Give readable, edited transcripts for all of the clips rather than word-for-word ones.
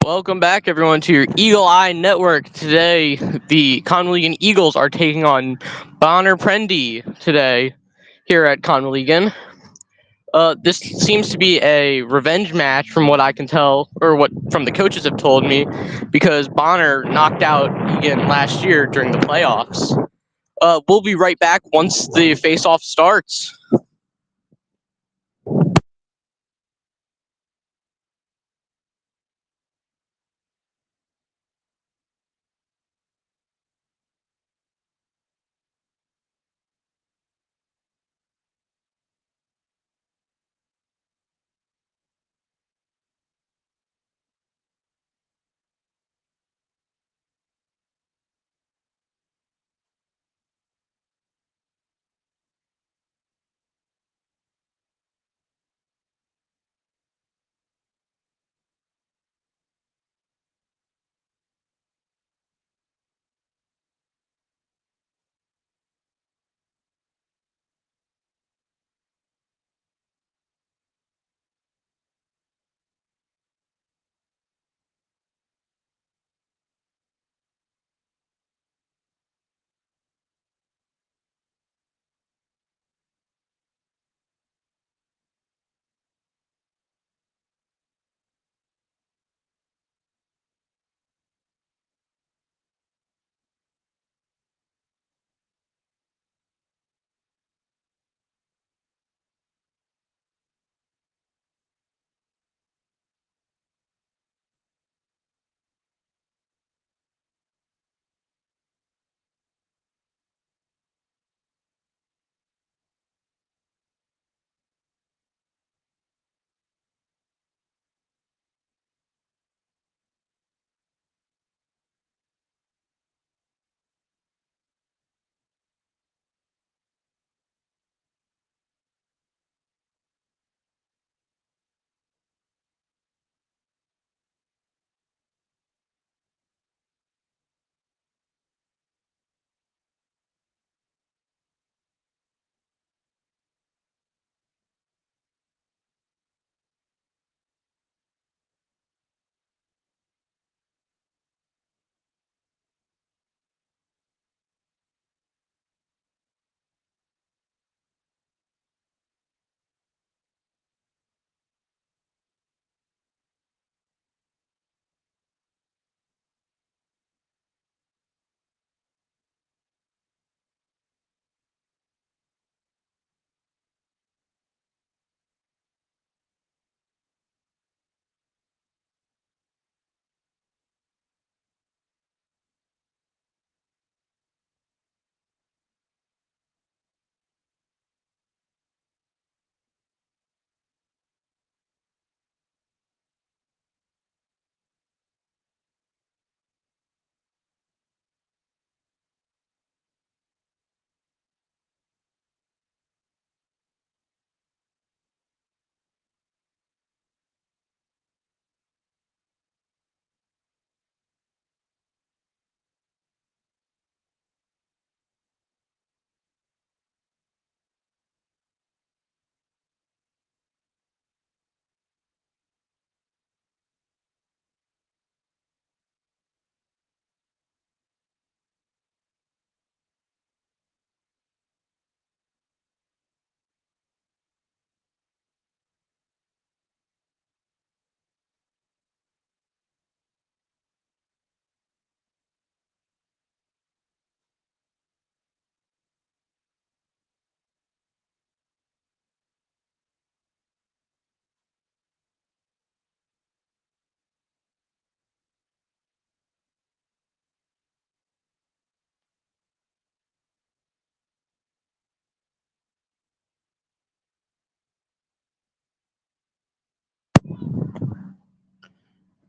Welcome back, everyone, to your Eagle Eye Network. Today, the Conwell Eagles are taking on Bonner Prendie today here at Conwell. This seems to be a revenge match from what I can tell, or what from the coaches have told me, because Bonner knocked out Egan last year during the playoffs. We'll be right back once the face-off starts.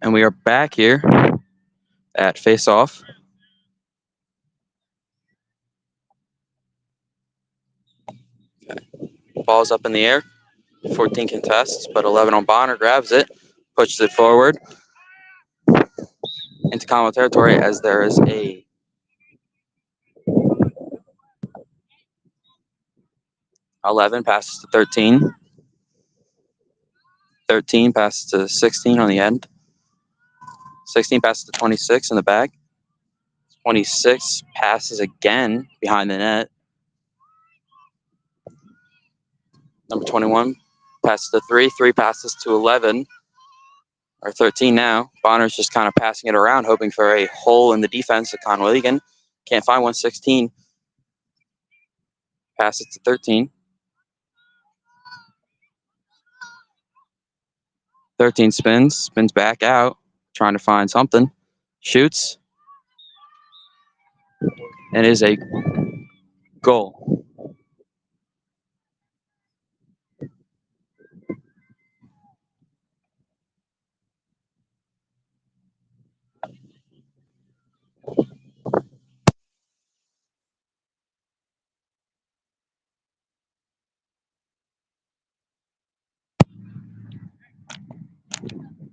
And we are back here at Face Off. Ball's up in the air. 14 contests, but 11 on Bonner grabs it, pushes it forward into Conwell territory as there is a 11 passes to 13. 13 passes to 16 on the end. 16 passes to 26 in the back. 26 passes again behind the net. Number 21 passes to 3. 3 passes to 11. Or 13 now. Bonner's just kind of passing it around, hoping for a hole in the defense of Conwell Egan. Can't find one. 16 passes to 13. 13 spins back out, trying to find something. Shoots. And it is a goal.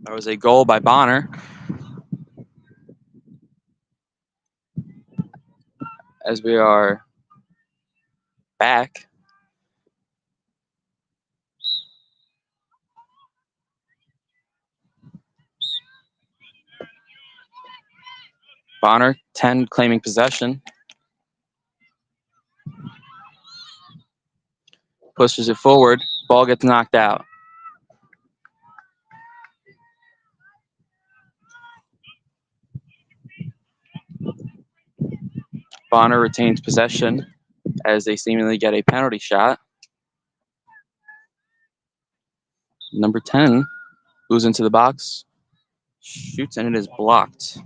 That was a goal by Bonner. As we are back. Bonner, 10 claiming possession. Pushes it forward. Ball gets knocked out. Bonner retains possession as they seemingly get a penalty shot. Number 10 moves into the box, shoots, and it is blocked.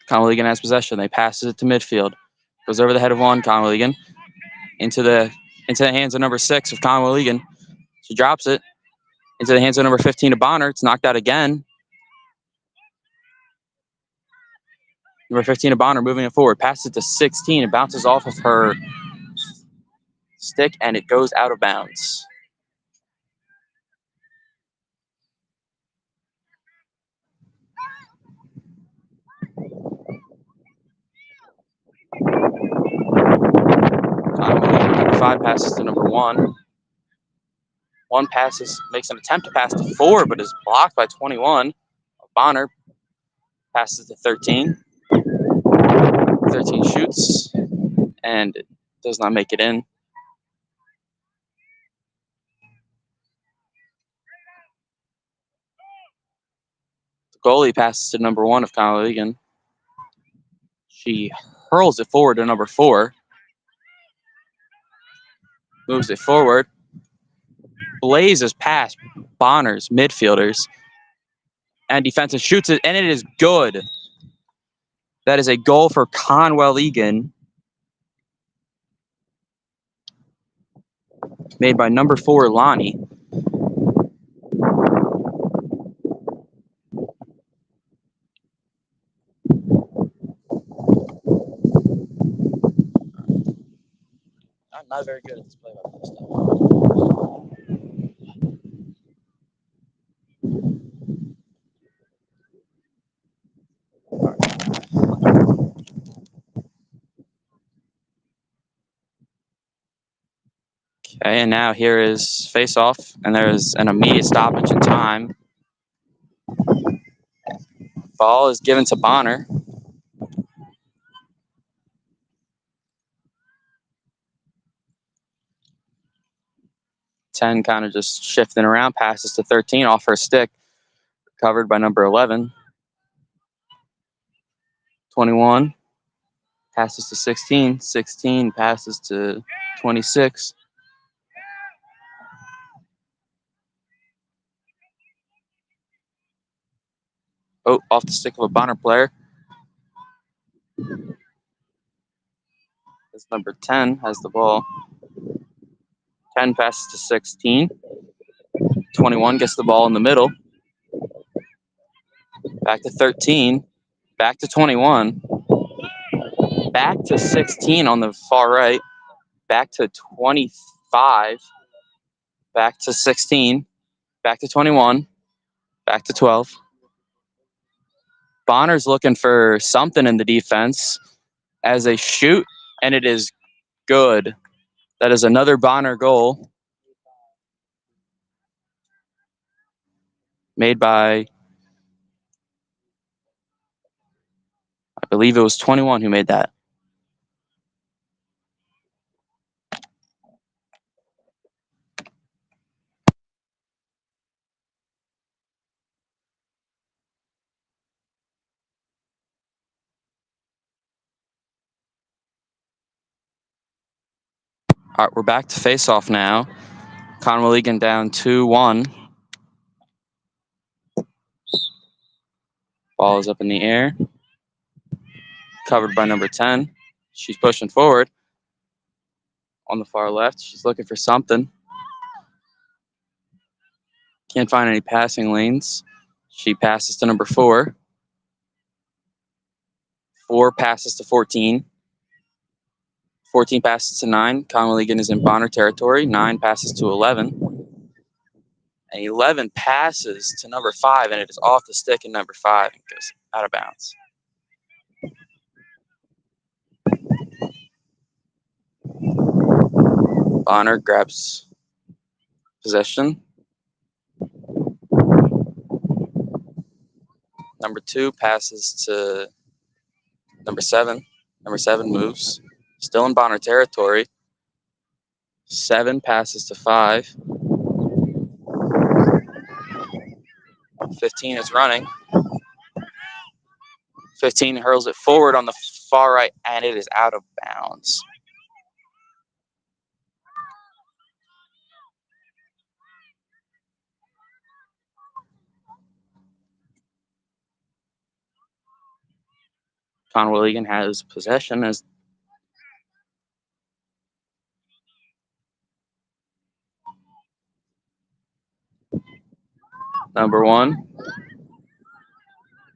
Conwell Egan has possession. They passes it to midfield. Goes over the head of one, Conwell Egan. Into the hands of number 6 of Conwell Egan. She drops it. Into the hands of number 15 of Bonner. It's knocked out again. Number 15 of Bonner moving it forward. Passes it to 16. It bounces off of her stick, and it goes out of bounds. Number 5 passes to number 1. 1 makes an attempt to pass to 4, but is blocked by 21. Bonner passes to 13. 13 shoots, and it does not make it in. The goalie passes to number 1 of Conwell Egan. She hurls it forward to number 4. Moves it forward. Blazes past Bonner's midfielders. And defensive shoots it, and it is good. That is a goal for Conwell Egan. Made by number 4, Lonnie. I'm not very good at this play-by-play stuff. Okay, and now here is face-off, and there is an immediate stoppage in time. Ball is given to Bonner. Ten kind of just shifting around, passes to 13 off her stick, covered by number 11. 21 passes to 16. 16 passes to 26. Oh, off the stick of a Bonner player. It's number 10 has the ball. 10 passes to 16. 21 gets the ball in the middle. Back to 13. Back to 21. Back to 16 on the far right. Back to 25. Back to 16. Back to 21. Back to 12. Bonner's looking for something in the defense as they shoot, and it is good. That is another Bonner goal. made by, I believe it was 21 who made that. All right, we're back to face-off now. Conwell Egan down 2-1. Ball is up in the air. Covered by number 10. She's pushing forward. On the far left, she's looking for something. Can't find any passing lanes. She passes to number 4. 4 passes to 14. 14 passes to 9. Conwell Egan is in Bonner territory. 9 passes to 11. And 11 passes to number 5, and it is off the stick in number 5 and goes out of bounds. Bonner grabs possession. Number 2 passes to number 7. Number 7 moves. Still in Bonner territory. 7 passes to 5. 15 is running. 15 hurls it forward on the far right, and it is out of bounds. Conwell Egan has possession as number 1.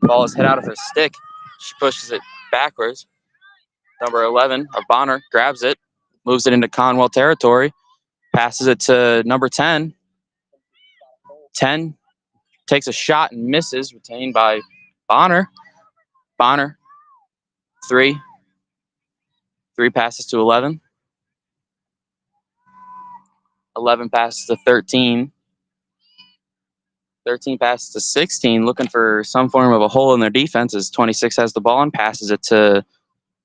Ball is hit out of her stick. She pushes it backwards. Number 11 of Bonner grabs it, moves it into Conwell territory, passes it to number 10. 10 takes a shot and misses, retained by Bonner. Bonner, 3. 3 passes to 11. 11 passes to 13. 13 passes to 16, looking for some form of a hole in their defense as 26 has the ball and passes it to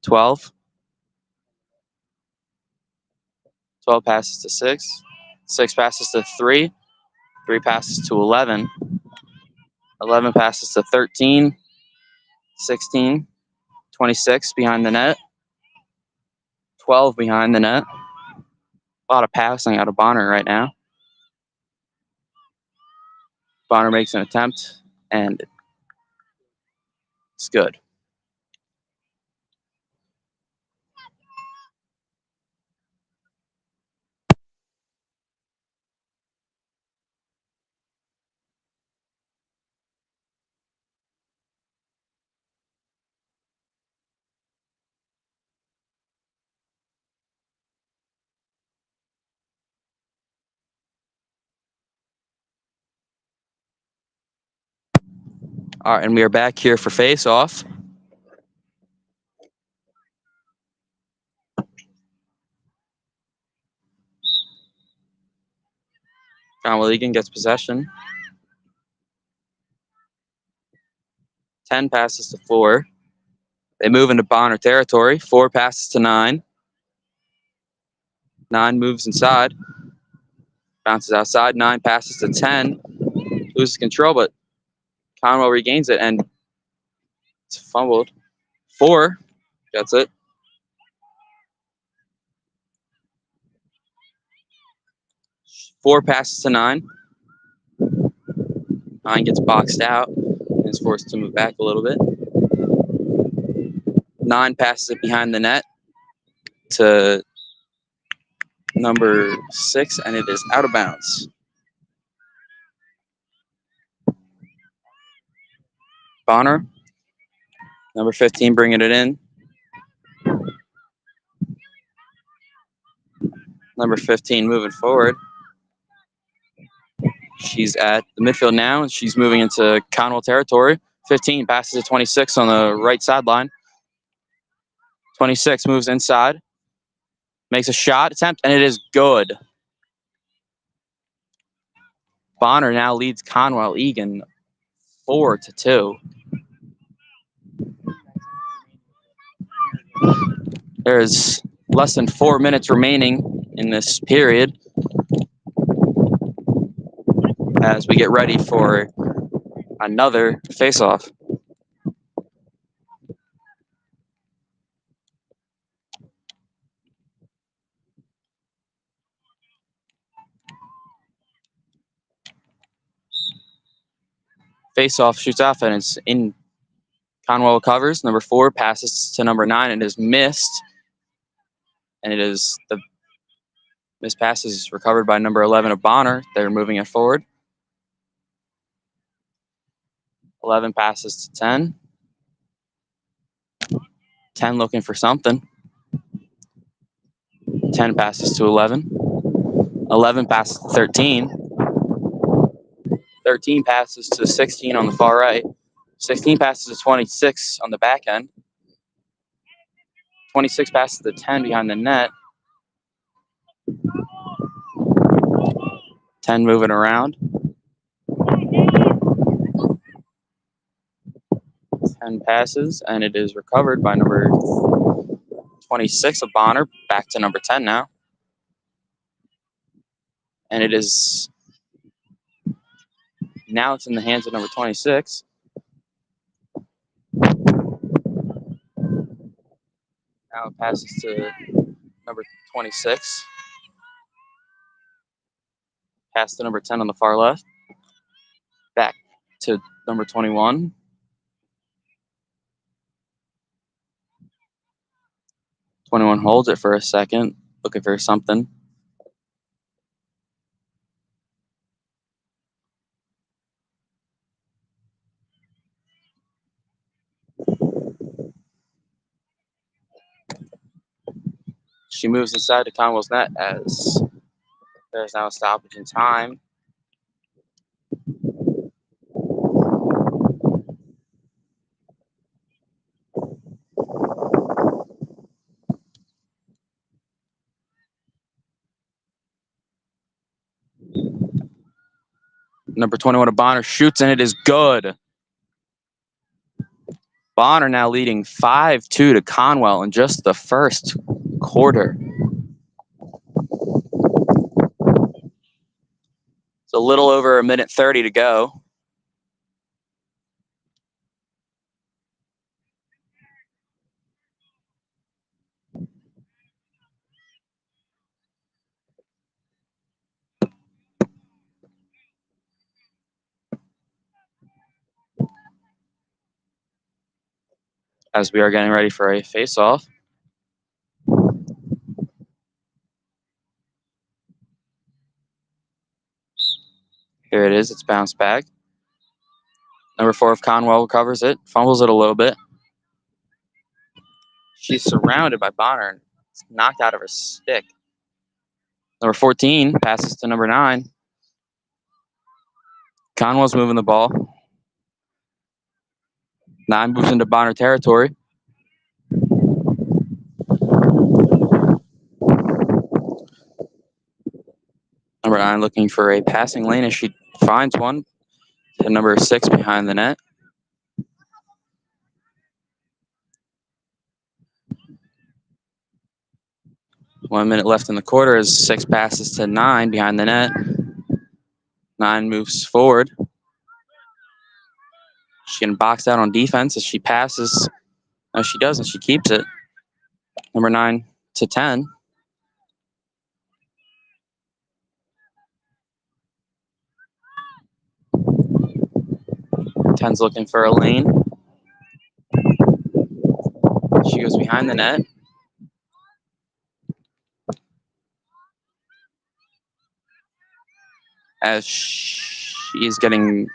12. 12 passes to 6. 6 passes to 3. 3 passes to 11. 11 passes to 13. 16. 26 behind the net. 12 behind the net. A lot of passing out of Bonner right now. Bonner makes an attempt, and it's good. All right, and we are back here for face-off. Conwell Egan gets possession. 10 passes to 4. They move into Bonner territory. 4 passes to 9. 9 moves inside. Bounces outside. 9 passes to 10. Loses control, but Conwell regains it, and it's fumbled. 4 gets it. 4 passes to 9. 9 gets boxed out and is forced to move back a little bit. 9 passes it behind the net to number 6, and it is out of bounds. Bonner, number 15, bringing it in. Number 15 moving forward. She's at the midfield now, and she's moving into Conwell territory. 15 passes to 26 on the right sideline. 26 moves inside, makes a shot attempt, and it is good. Bonner now leads Conwell Egan 4-2. There's less than 4 minutes remaining in this period as we get ready for another face-off. Face-off shoots off, and it's in. Conwell covers. Number 4 passes to number 9 and is missed. And it is the missed pass is recovered by number 11 of Bonner. They're moving it forward. 11 passes to 10. 10 looking for something. 10 passes to 11. 11 passes to 13. 13 passes to 16 on the far right. 16 passes to 26 on the back end. 26 passes to 10 behind the net. 10 moving around. 10 passes, and it is recovered by number 26 of Bonner. Back to number 10 now. And it is now it's in the hands of number 26. Now it passes to number 26. Pass to number 10 on the far left. Back to number 21. 21 holds it for a second, looking for something. She moves inside to Conwell's net as there's now a stoppage in time. Number 21 of Bonner shoots, and it is good. Bonner now leading 5-2 to Conwell in just the first quarter. It's a little over 1:30 to go. As we are getting ready for a face-off. Here it is. It's bounced back. Number 4 of Conwell recovers it, fumbles it a little bit. She's surrounded by Bonner and it's knocked out of her stick. Number 14 passes to number 9. Conwell's moving the ball. 9 moves into Bonner territory. Number 9 looking for a passing lane as she finds one to number 6 behind the net. One minute left in the quarter as 6 passes to 9 behind the net. 9 moves forward. She's getting boxed out on defense as she passes. No, she doesn't. She keeps it. Number 9 to 10. 10's looking for a lane. She goes behind the net. As she is getting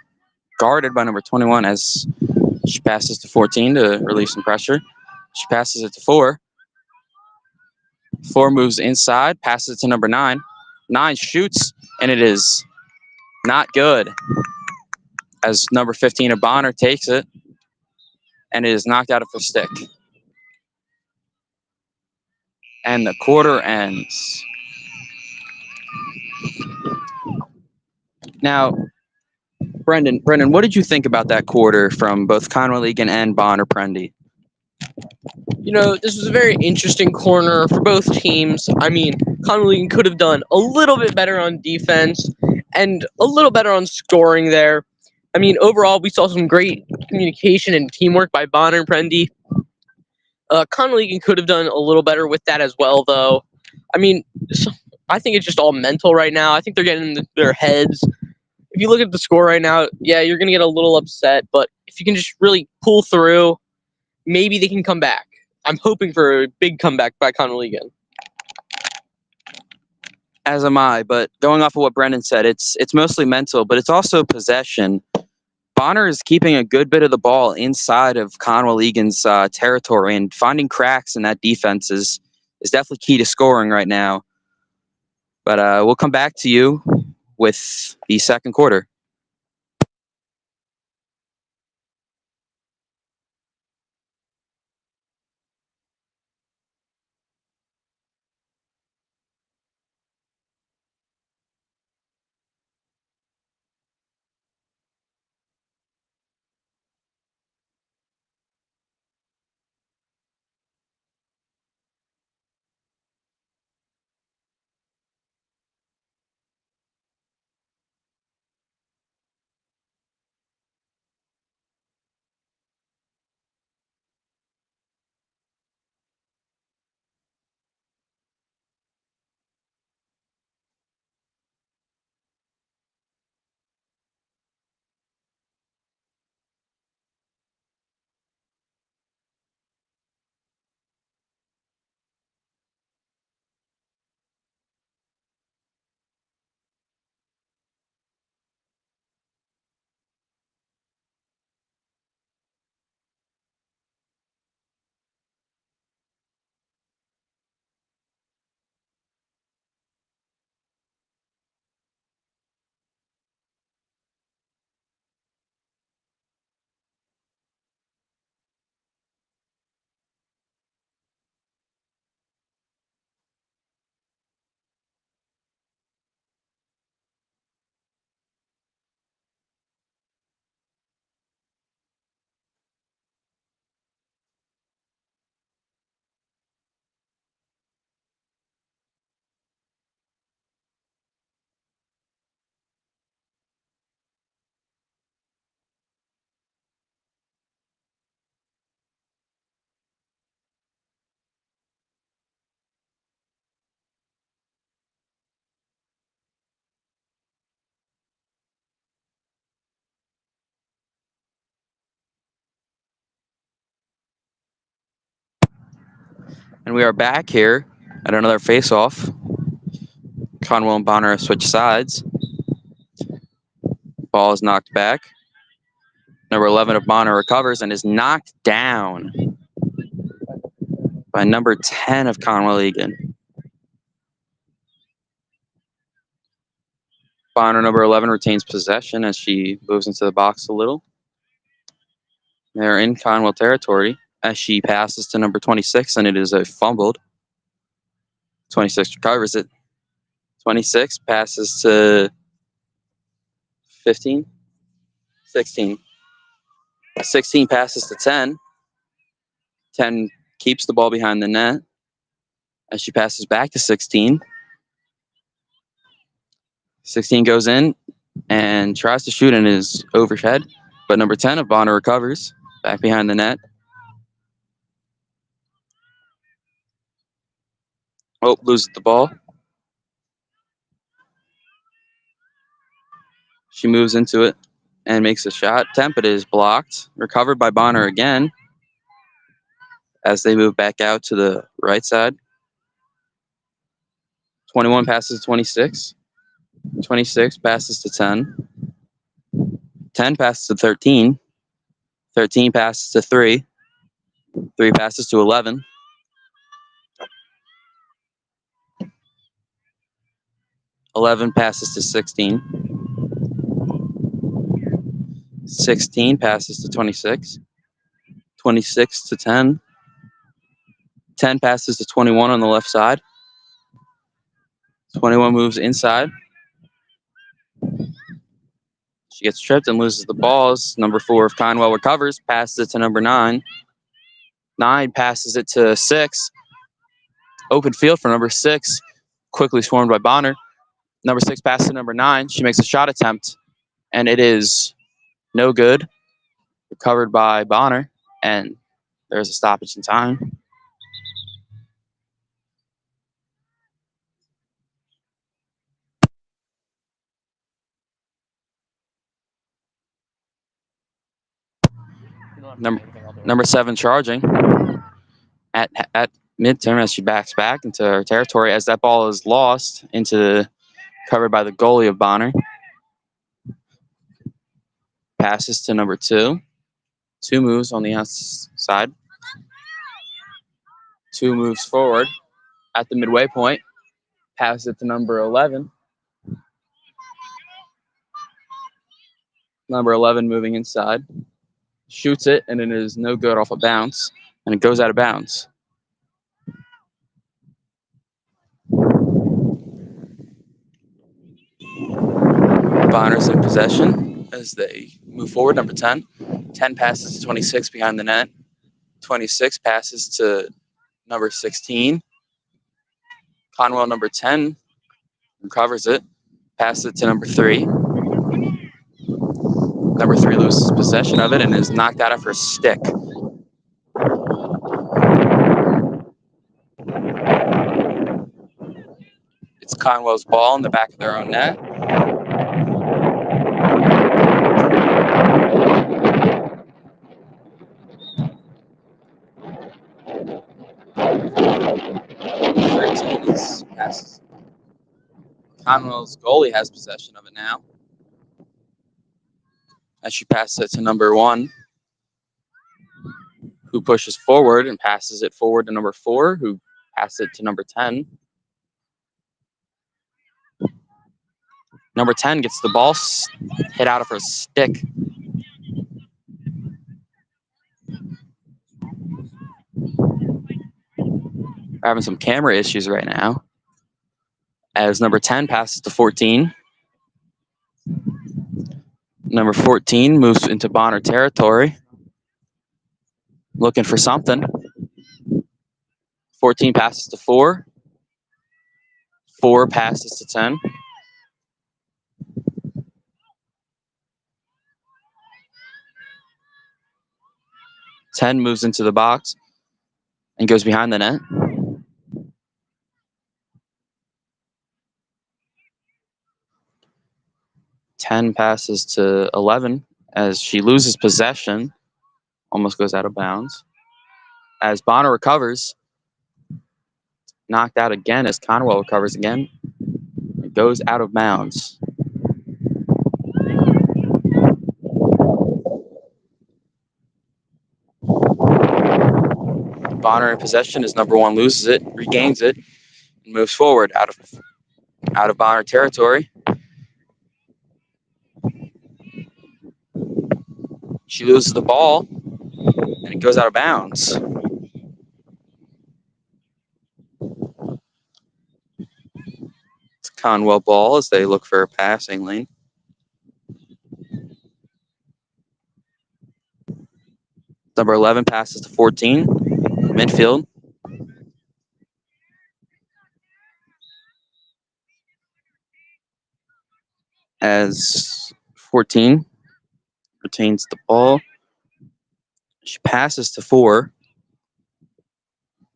guarded by number 21 as she passes to 14 to relieve some pressure. She passes it to 4. 4 moves inside, passes it to number 9. 9 shoots, and it is not good as number 15 of Bonner takes it, and it is knocked out of her stick. And the quarter ends. Now, Brendan, what did you think about that quarter from both Conwell, Egan, and Bonner Prendie? This was a very interesting corner for both teams. I mean, Conwell could have done a little bit better on defense and a little better on scoring there. I mean, overall, we saw some great communication and teamwork by Bonner and Prendie. Conwell could have done a little better with that as well, though. I mean, I think it's just all mental right now. I think they're getting in their heads. If you look at the score right now, yeah, you're going to get a little upset, but if you can just really pull through, maybe they can come back. I'm hoping for a big comeback by Conwell Egan. As am I, but going off of what Brendan said, it's mostly mental, but it's also possession. Bonner is keeping a good bit of the ball inside of Conwell Egan's territory, and finding cracks in that defense is definitely key to scoring right now. But we'll come back to you with the second quarter. And we are back here at another face-off. Conwell and Bonner switch sides. Ball is knocked back. Number 11 of Bonner recovers and is knocked down by number 10 of Conwell Egan. Bonner, number 11, retains possession as she moves into the box a little. They're in Conwell territory as she passes to number 26, and it is a fumbled. 26 recovers it. 26 passes to 15. 16. 16 passes to 10. 10 keeps the ball behind the net as she passes back to 16. 16 goes in and tries to shoot and is overhead, but number 10 of Bonner recovers back behind the net. Oh, loses the ball. She moves into it and makes a shot. Temp, it is blocked. Recovered by Bonner again as they move back out to the right side. 21 passes to 26. 26 passes to 10. 10 passes to 13. 13 passes to 3. 3 passes to 11. 11 passes to 16. 16 passes to 26. 26 to 10. 10 passes to 21 on the left side. 21 moves inside. She gets tripped and loses the balls. Number 4 of Conwell recovers, passes it to number 9. 9 passes it to 6. Open field for number 6. Quickly swarmed by Bonner. Number 6 passes to number 9. She makes a shot attempt, and it is no good. Recovered by Bonner, and there's a stoppage in time. Number 7 charging at midterm as she backs back into her territory as that ball is lost covered by the goalie of Bonner. Passes to number 2. 2 moves on the outside. 2 moves forward at the midway point. Passes it to number 11. Number 11 moving inside. Shoots it, and it is no good off a bounce, and it goes out of bounds. Bonner's in possession as they move forward. Number 10. 10 passes to 26 behind the net. 26 passes to number 16. Conwell, number 10, recovers it. Passes it to number 3. Number 3 loses possession of it and is knocked out of her stick. It's Conwell's ball in the back of their own net. Passes. Conwell's goalie has possession of it now. As she passes it to number 1, who pushes forward and passes it forward to number 4, who passes it to number 10. Number 10 gets the ball hit out of her stick. We're having some camera issues right now. As number 10 passes to 14. Number 14 moves into Bonner territory. Looking for something. 14 passes to 4. 4 passes to 10. 10 moves into the box and goes behind the net. 10 passes to 11 as she loses possession. Almost goes out of bounds. As Bonner recovers, knocked out again as Conwell recovers again. It goes out of bounds. Bonner in possession as number 1 loses it, regains it, and moves forward out of Bonner territory. She loses the ball, and it goes out of bounds. It's a Conwell ball as they look for a passing lane. Number 11 passes to 14, midfield. As 14 retains the ball. She passes to 4.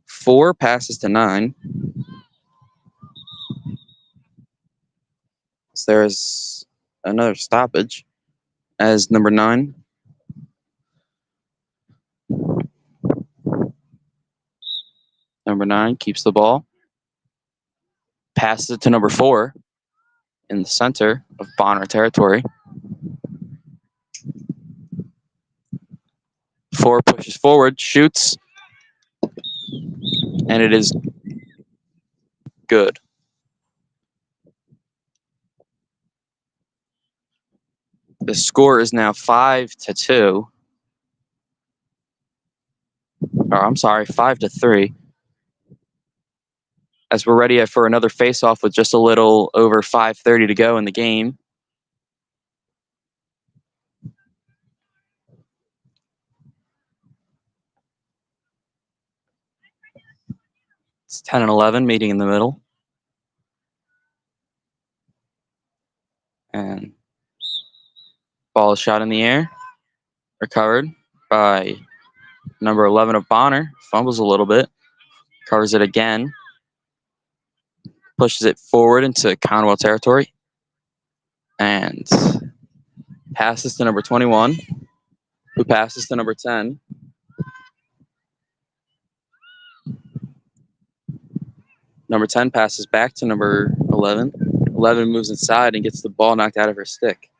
4 passes to 9. So there's another stoppage as number 9. Number 9 keeps the ball. Passes it to number 4 in the center of Bonner territory. 4 pushes forward, shoots, and it is good. The score is now 5-2. Or I'm sorry, 5-3. As we're ready for another face-off with just a little over 5:30 to go in the game. It's 10 and 11 meeting in the middle. And ball is shot in the air. Recovered by number 11 of Bonner. Fumbles a little bit. Covers it again. Pushes it forward into Conwell territory. And passes to number 21, who passes to number 10. Number 10 passes back to number 11. 11 moves inside and gets the ball knocked out of her stick.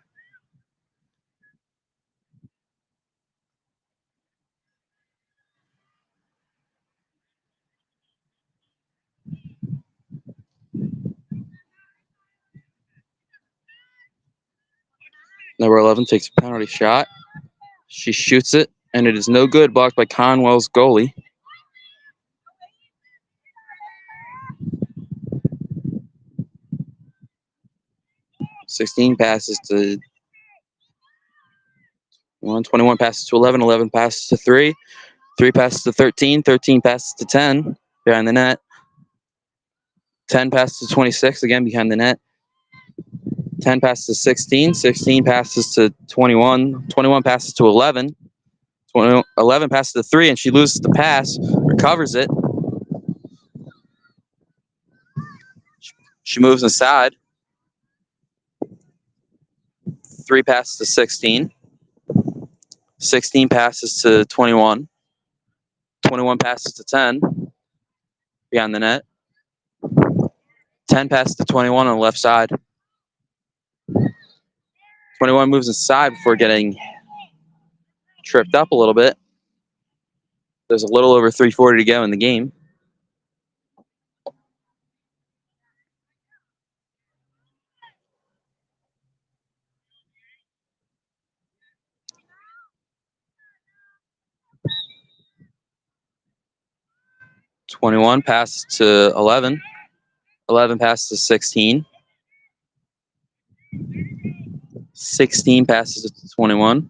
Number 11 takes a penalty shot. She shoots it, and it is no good, blocked by Conwell's goalie. Passes to 21 passes to 11, 11 passes to 3, 3 passes to 13, 13 passes to 10 behind the net, 10 passes to 26 again behind the net, 10 passes to 16, 16 passes to 21, 21 passes to 11, 11 passes to 3, and she loses the pass, recovers it. She moves inside. 3 passes to 16. 16 passes to 21. 21 passes to 10 behind the net. 10 passes to 21 on the left side. 21 moves inside before getting tripped up a little bit. There's a little over 3:40 to go in the game. '21 passes to 11. 11 passes to 16. 16 passes to 21.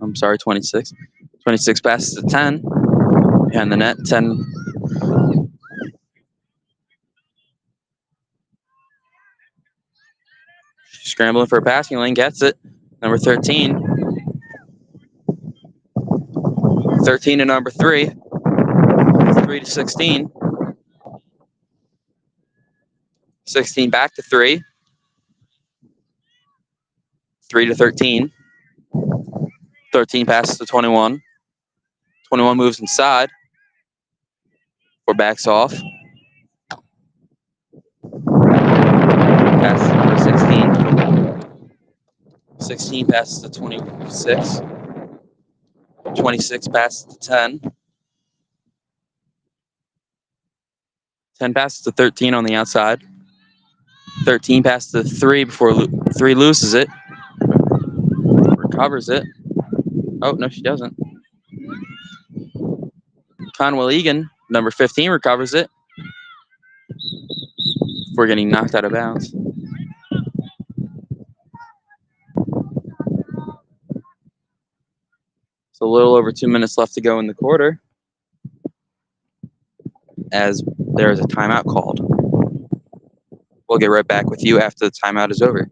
I'm sorry, 26. 26 passes to 10. Behind the net, 10. Scrambling for a passing lane, gets it. Number 13. 13 to number 3. 3 to 16. 16 back to 3. 3 to 13. 13 passes to 21. 21 moves inside. 4 backs off. Passes to number 16. 16 passes to 26. 26 passes to 10. 10 passes to 13 on the outside. 13 passes to 3 before 3 loses it. Recovers it. Oh, no, she doesn't. Conwell Egan, number 15, recovers it before getting knocked out of bounds. So a little over 2 minutes left to go in the quarter as there is a timeout called. We'll get right back with you after the timeout is over.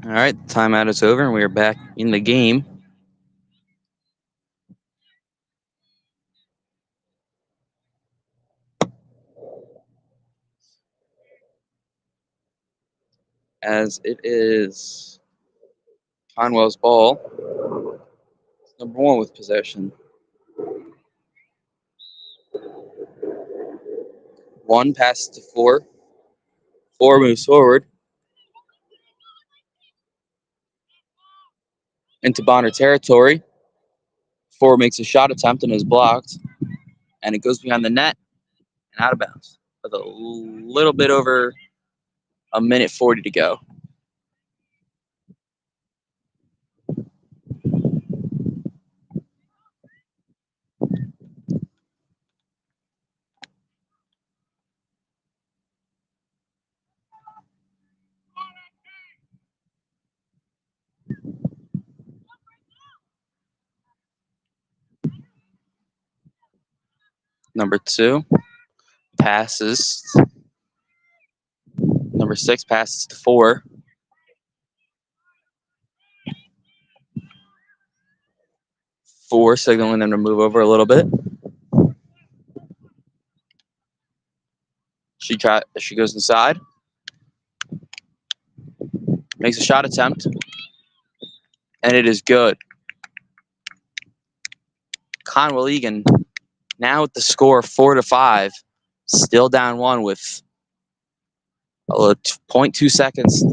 All right, timeout is over, and we are back in the game. As it is Conwell's ball, number one with possession. One passes to four. Four moves forward into Bonner territory. Four makes a shot attempt and is blocked, and it goes behind the net and out of bounds with a little bit over a minute 40 to go. Number two passes. Number six passes to four. Four signaling them to move over a little bit. She goes inside. Makes a shot attempt. And it is good. Conwell Egan now with the score 4-5. Still down one with 0.2 seconds.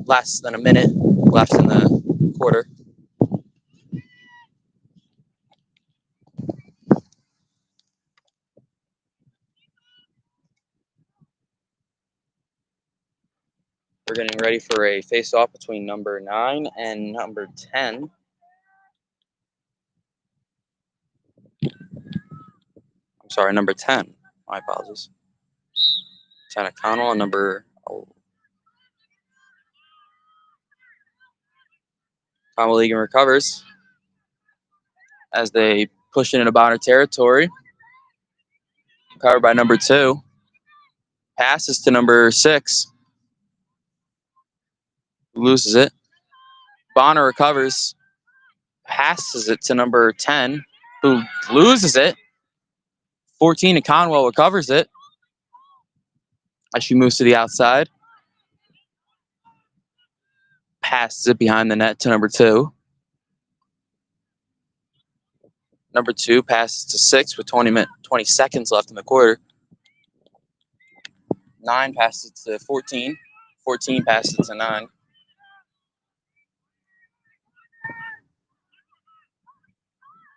Less than a minute left in the quarter. We're getting ready for a face-off between number 9 and number 10. I'm sorry, number 10. My apologies. 10 at Conwell and number... Conwell Egan recovers as they push it into Bonner territory. Covered by number 2. Passes to number 6. Loses it. Bonner recovers. Passes it to number 10, who loses it. 14 to Conwell recovers it as she moves to the outside. Passes it behind the net to number 2. Number 2 passes to 6 with 20 seconds left in the quarter. 9 passes to 14. 14 passes to 9.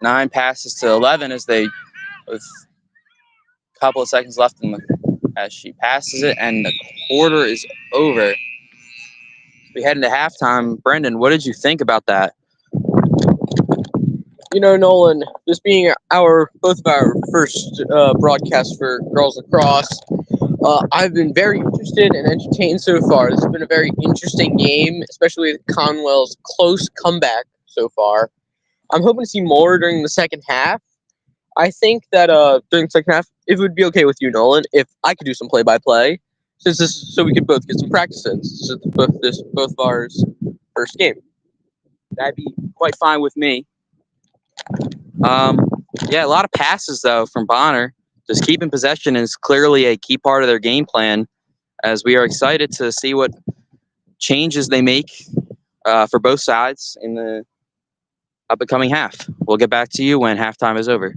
9 passes to 11 as they, with a couple of seconds left as she passes it, and the quarter is over. We head into halftime. Brendan, what did you think about that? You know, Nolan, this being both of our first broadcasts for girls lacrosse, I've been very interested and entertained so far. This has been a very interesting game, especially with Conwell's close comeback so far. I'm hoping to see more during the second half. I think that during the second half, it would be okay with you, Nolan, if I could do some play-by-play, so we could both get some practice in. This is both of ours first game. That'd be quite fine with me. Yeah, a lot of passes, though, from Bonner. Just keeping possession is clearly a key part of their game plan, as we are excited to see what changes they make for both sides in the upcoming half. We'll get back to you when halftime is over.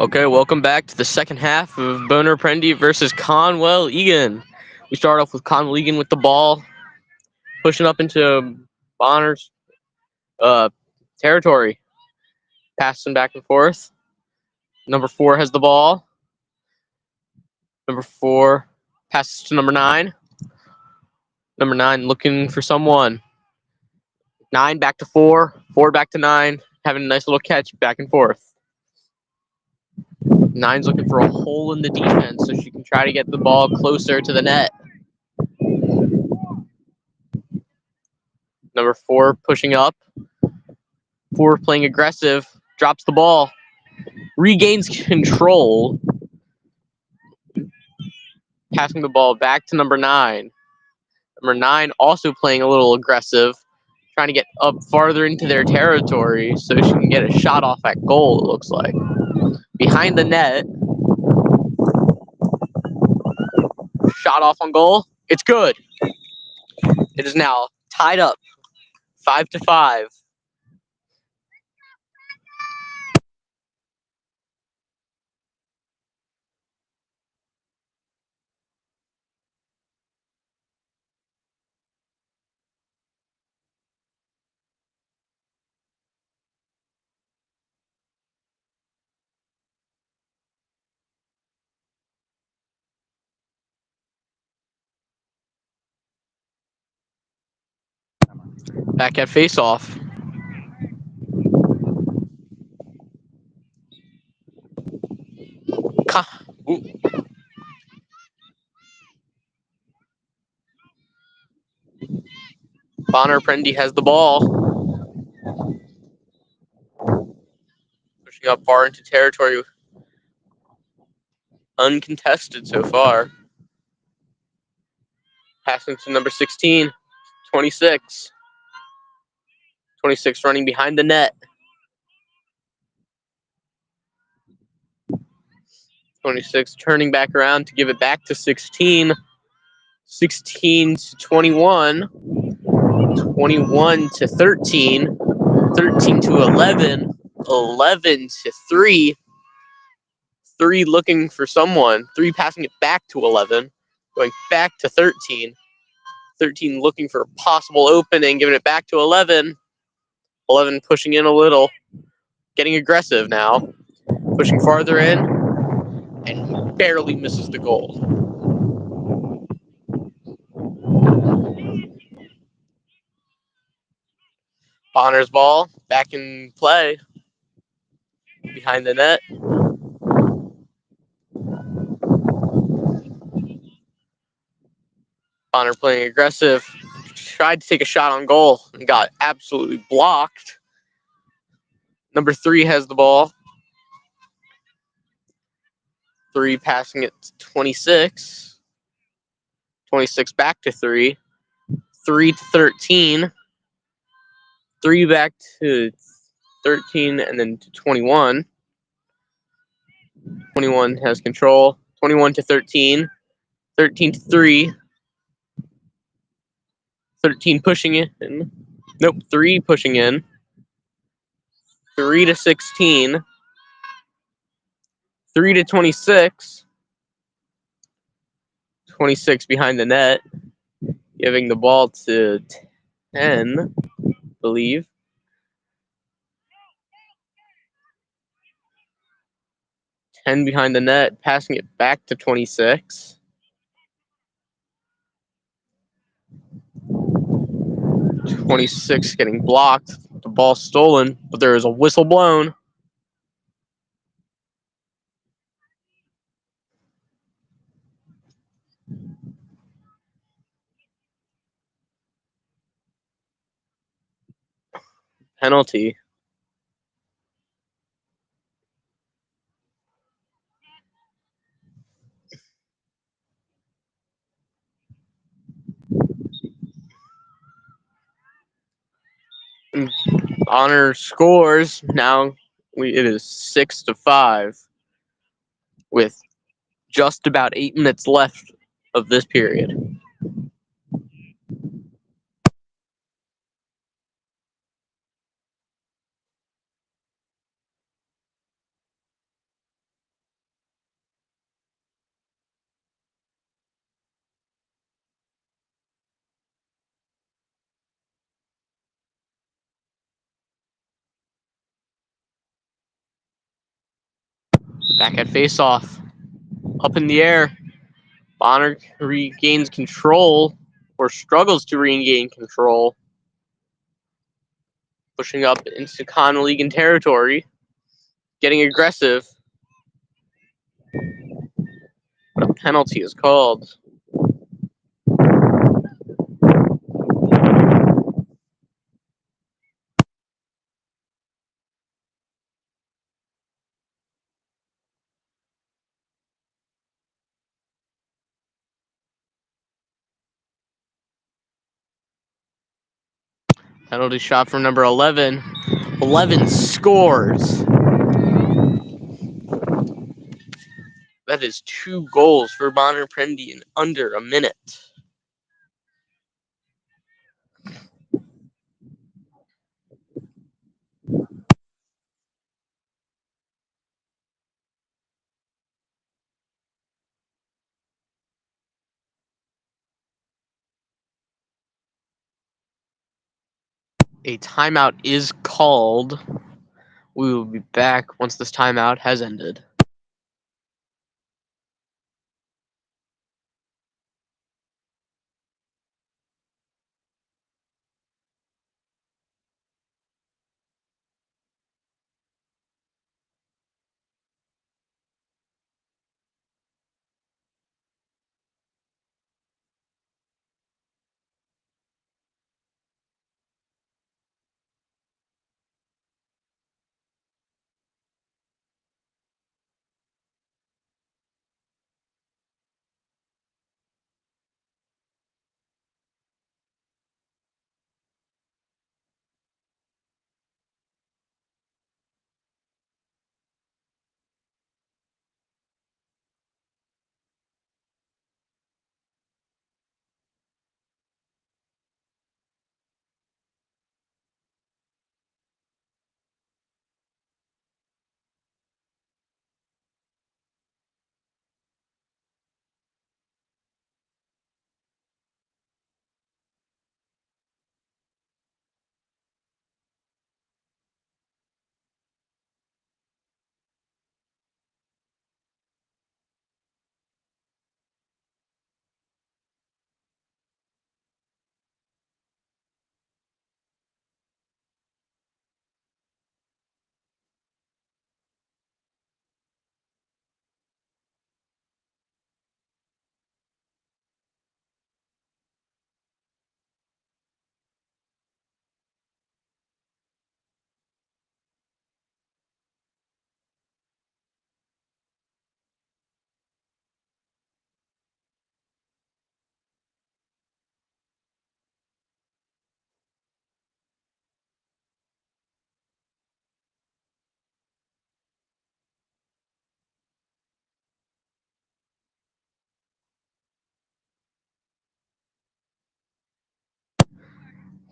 Okay, welcome back to the second half of Boner Prendie versus Conwell Egan. We start off with Conwell Egan with the ball, pushing up into Bonner's territory, passing back and forth. Number 4 has the ball. Number 4 passes to number 9. Number 9 looking for someone. 9 back to 4, 4 back to 9, having a nice little catch back and forth. 9's looking for a hole in the defense so she can try to get the ball closer to the net. Number 4 pushing up. 4 playing aggressive, drops the ball, regains control, passing the ball back to number 9. Number 9 also playing a little aggressive, trying to get up farther into their territory so she can get a shot off at goal, it looks like. Behind the net, shot off on goal. It's good. It is now tied up 5-5. Back at face-off. Bonner Prendie has the ball. Pushing up far into territory. Uncontested so far. Passing to number 16, 26. 26 running behind the net. 26 turning back around to give it back to 16. 16 to 21. 21 to 13. 13 to 11. 11 to 3. 3 looking for someone. 3 passing it back to 11. Going back to 13. 13 looking for a possible opening, giving it back to 11. 11 pushing in a little. Getting aggressive now. Pushing farther in. And barely misses the goal. Bonner's ball, back in play. Behind the net. Bonner playing aggressive. Tried to take a shot on goal and got absolutely blocked. Number 3 has the ball. 3 passing it to 26. 26 back to 3. 3 to 13. 3 back to 13 and then to 21. 21 has control. 21 to 13. 13 to 3. 13 pushing in. Nope, 3 pushing in. 3 to 16. 3 to 26. 26 behind the net. Giving the ball to 10, I believe. 10 behind the net, passing it back to 26. 26 getting blocked. The ball stolen, but there is a whistle blown. Penalty. Honor scores. Now it is 6-5 with just about 8 minutes left of this period. Back at face-off. Up in the air. Bonner regains control, or struggles to regain control. Pushing up into Conwell Egan territory. Getting aggressive. But a penalty is called. Penalty shot from number 11. 11 scores. That is 2 goals for Bonner Prendie in under a minute. A timeout is called. We will be back once this timeout has ended.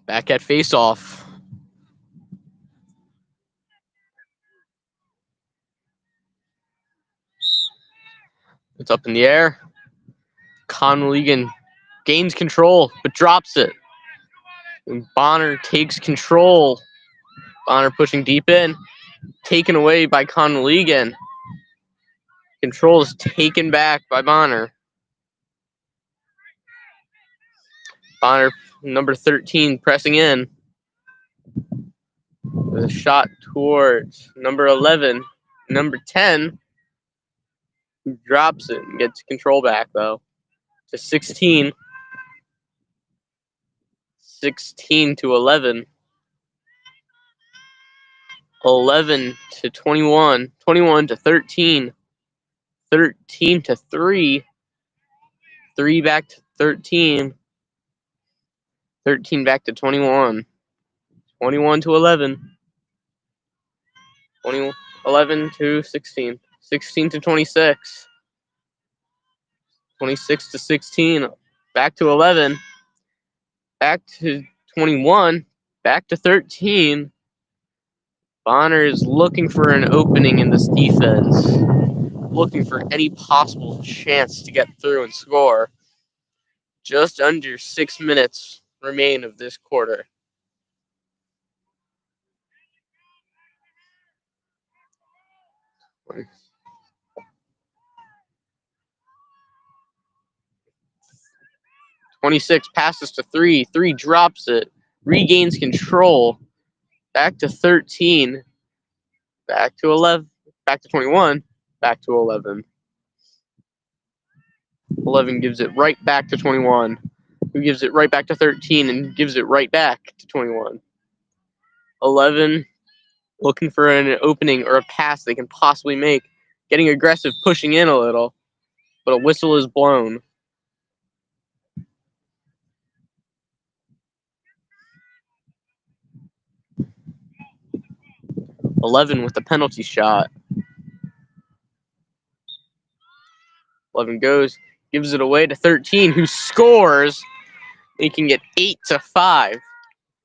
Back at face-off. It's up in the air. Conwell Egan gains control, but drops it. And Bonner takes control. Bonner pushing deep in. Taken away by Conwell Egan. Control is taken back by Bonner. Bonner, number 13, pressing in. With a shot towards number 11. Number 10 drops it and gets control back, though. To 16. 16 to 11. 11 to 21. 21 to 13. 13 to 3. 3 back to 13. 13 back to 21. 21 to 11. 11 to 16. 16 to 26. 26 to 16. Back to 11. Back to 21. Back to 13. Bonner is looking for an opening in this defense. Looking for any possible chance to get through and score. Just under 6 minutes remain of this quarter. 26 passes to 3. 3 drops it. Regains control. Back to 13. Back to 11. Back to 21. Back to 11. 11 gives it right back to 21. Who gives it right back to 13 and gives it right back to 21. 11 looking for an opening or a pass they can possibly make. Getting aggressive, pushing in a little. But a whistle is blown. 11 with the penalty shot. 11 goes, gives it away to 13, who scores, making it 8-5.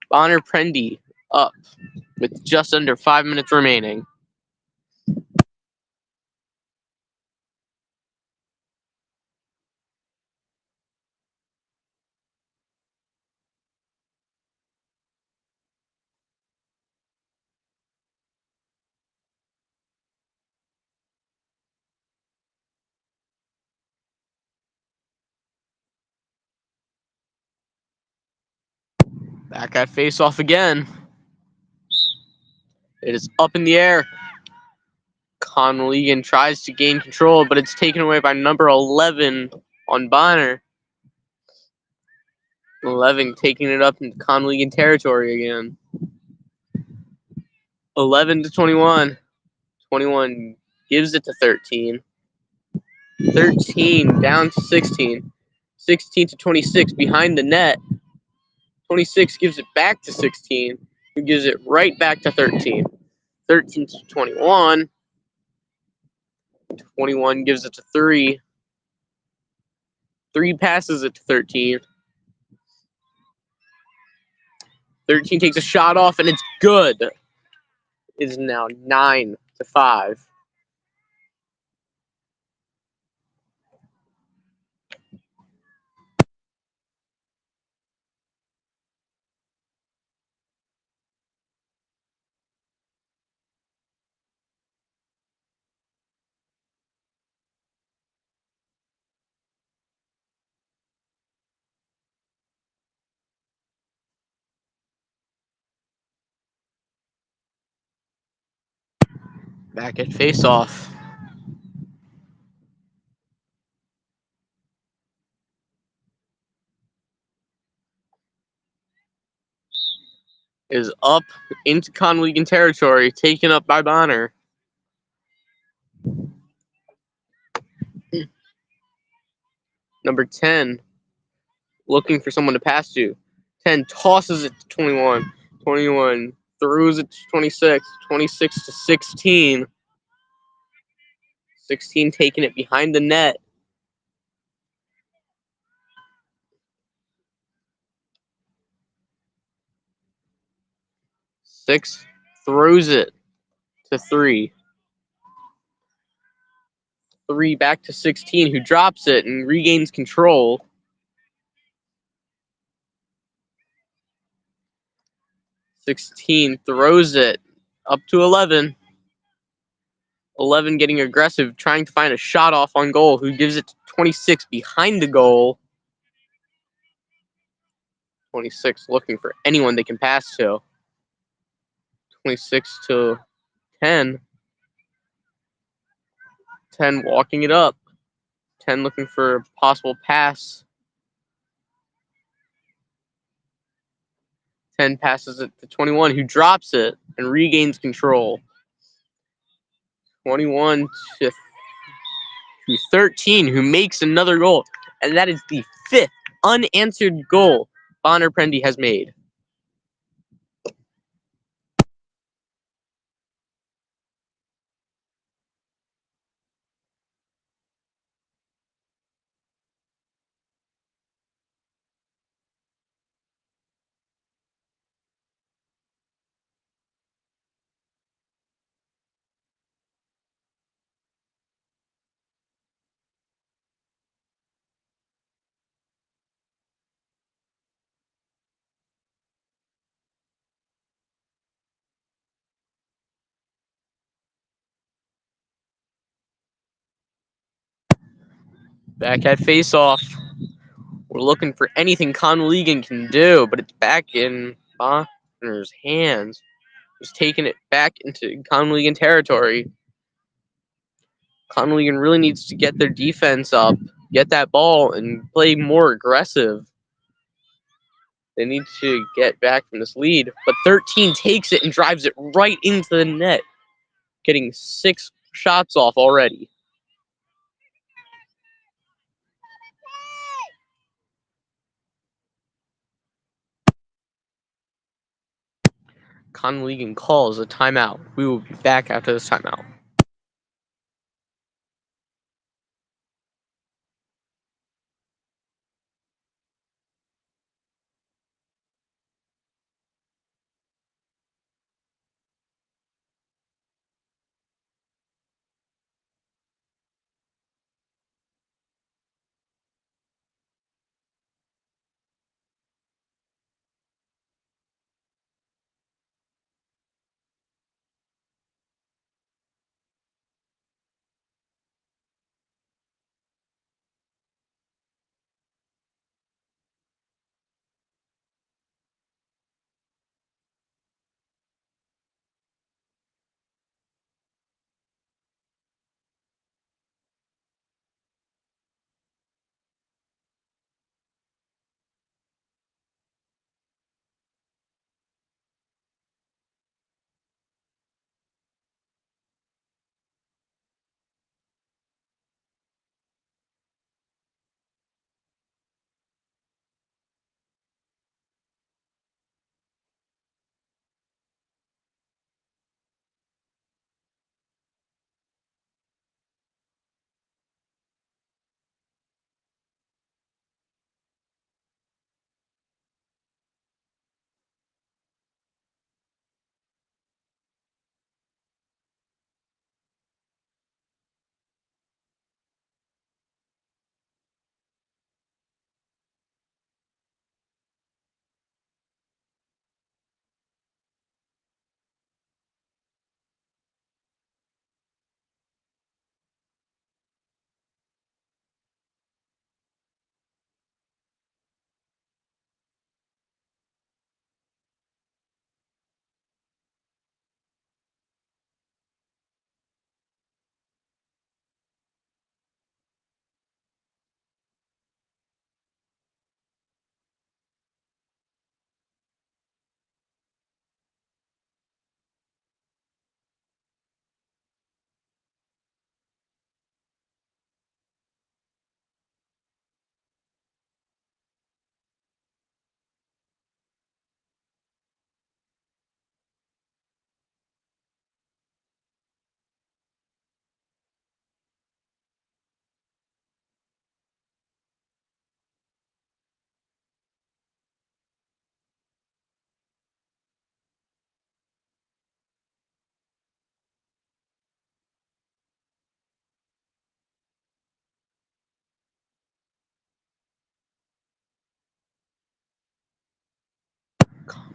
Bonner Prendie up with just under 5 minutes remaining. Back at face-off again. It is up in the air. Conwell Egan tries to gain control, but it's taken away by number 11 on Bonner. 11 taking it up into Conwell Egan territory again. 11-21. 21 gives it to 13. 13 down to 16. 16-26 behind the net. 26 gives it back to 16, who gives it right back to 13. 13-21. 21 gives it to 3. 3 passes it to 13. 13 takes a shot off, and it's good. It is now 9-5. Back at face-off. Is up into Conwell Egan territory, taken up by Bonner. Number 10, looking for someone to pass to. 10 tosses it to 21. 21 throws it to 26. 26-16. 16 taking it behind the net. 6 throws it to 3. 3 back to 16, who drops it and regains control. 16 throws it up to 11. 11 getting aggressive, trying to find a shot off on goal, who gives it to 26 behind the goal. 26 looking for anyone they can pass to. 26-10. 10 walking it up. 10 looking for a possible pass. 10 passes it to 21, who drops it and regains control. 21-13, who makes another goal. And that is the 5th unanswered goal Bonner Prendie has made. Back at face-off. We're looking for anything Conwell Egan can do, but it's back in Bonner's hands. He's taking it back into Conwell Egan territory. Conwell Egan really needs to get their defense up, get that ball, and play more aggressive. They need to get back from this lead, but 13 takes it and drives it right into the net, getting 6 shots off already. Conwell Egan calls a timeout. We will be back after this timeout.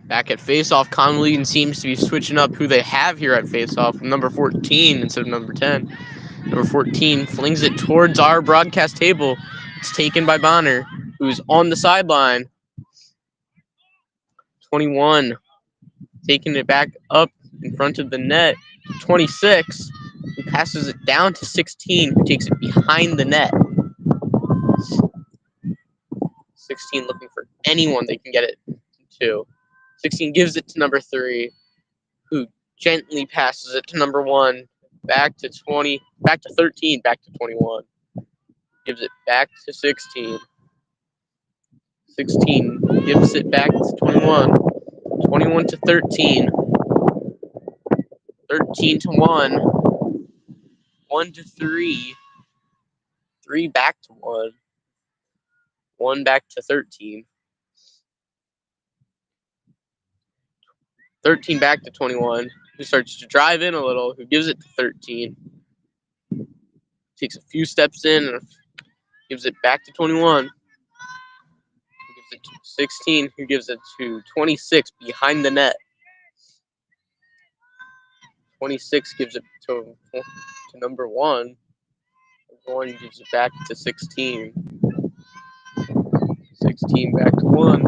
Back at faceoff, Conwell Egan seems to be switching up who they have here at faceoff. Number 14 instead of number 10. Number 14 flings it towards our broadcast table. It's taken by Bonner, who's on the sideline. 21 taking it back up in front of the net. 26, who passes it down to 16, who takes it behind the net. 16 looking for anyone they can get it to. 16 gives it to number 3, who gently passes it to number 1, back to 20, back to 13, back to 21. Gives it back to 16. 16 gives it back to 21. 21 to 13. 13 to 1. 1 to 3. 3 back to 1. 1 back to 13. 13 back to 21. Who starts to drive in a little. Who gives it to 13. Takes a few steps in and gives it back to 21. Who gives it to 16. Who gives it to 26 behind the net. 26 gives it to number 1. Number 1 gives it back to 16. 16 back to 1.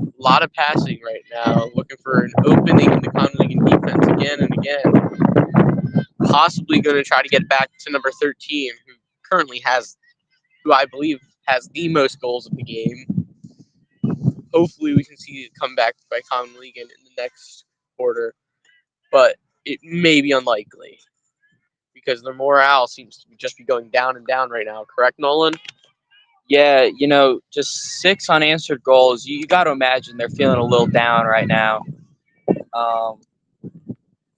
A lot of passing right now, looking for an opening in the Conwell defense again and again. Possibly going to try to get back to number 13, who I believe has the most goals of the game. Hopefully, we can see a comeback by Conwell in the next quarter, but it may be unlikely because their morale seems to just be going down and down right now. Correct, Nolan? Yeah, just 6 unanswered goals. You got to imagine they're feeling a little down right now.